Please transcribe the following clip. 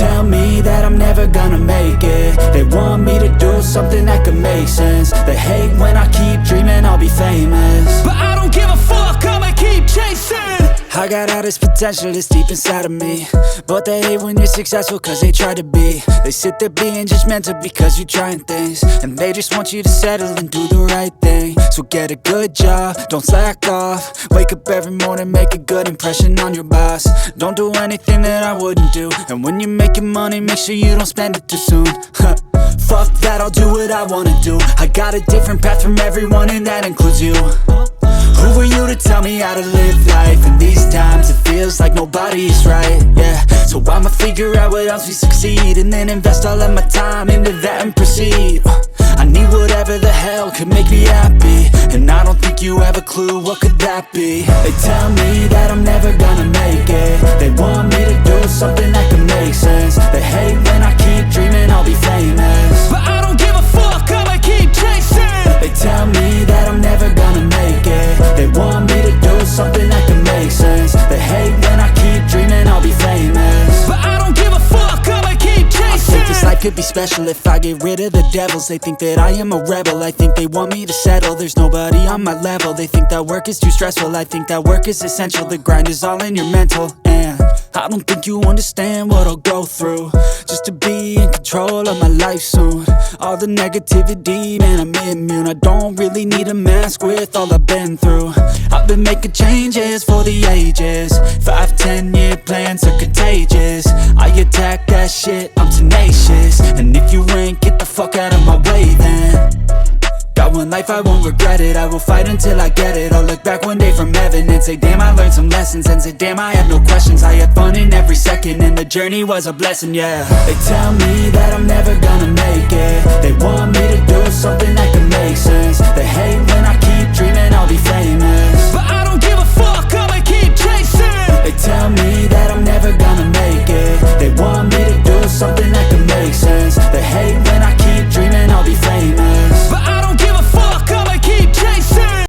tell me that I'm never gonna make it. They want me to do something that could make sense. They hate when I keep dreaming I'll be famous, but I don't give a fuck, I'ma keep chasing. I got all this potential that's deep inside of me, but they hate when you're successful cause they try to be. They sit there being judgmental because you're trying things, and they just want you to settle and do the right thing. So get a good job, don't slack off. Wake up every morning, make a good impression on your boss. Don't do anything that I wouldn't do, and when you're making money, make sure you don't spend it too soon. Fuck that, I'll do what I wanna do. I got a different path from everyone, and that includes you. Who are you to tell me how to live life? In these times it feels like nobody's right, yeah. So I'ma figure out what else we succeed, and then invest all of my time into that and proceed. I need whatever the hell could make me happy, and I don't think you have a clue what could that be. They tell me that I'm never gonna make it. They want me to do something that could make sense. They hate when I keep dreaming I'll be famous, but I don't give a fuck, I'ma keep chasing. They tell me that I'm never gonna make it. They want me to do something that can make sense. They hate when I keep dreaming I'll be famous, but I don't give a fuck, I'ma keep chasing. I think this life could be special if I get rid of the devils. They think that I am a rebel, I think they want me to settle. There's nobody on my level. They think that work is too stressful, I think that work is essential. The grind is all in your mental, and I don't think you understand what I'll go through just to be in control of my life soon. All the negativity, man, I'm immune. I don't really need a mask with all I've been through. I've been making changes for the ages. 5-10 year plans are contagious. I attack that shit, I'm tenacious. And if you ain't, get the fuck out of my way then. Got one life, I won't regret it. I will fight until I get it. I'll look back one day from heaven and say damn, I learned some lessons. And say damn, I had no questions. I had fun in every second, and the journey was a blessing, yeah. They tell me that I'm never gonna make it. They want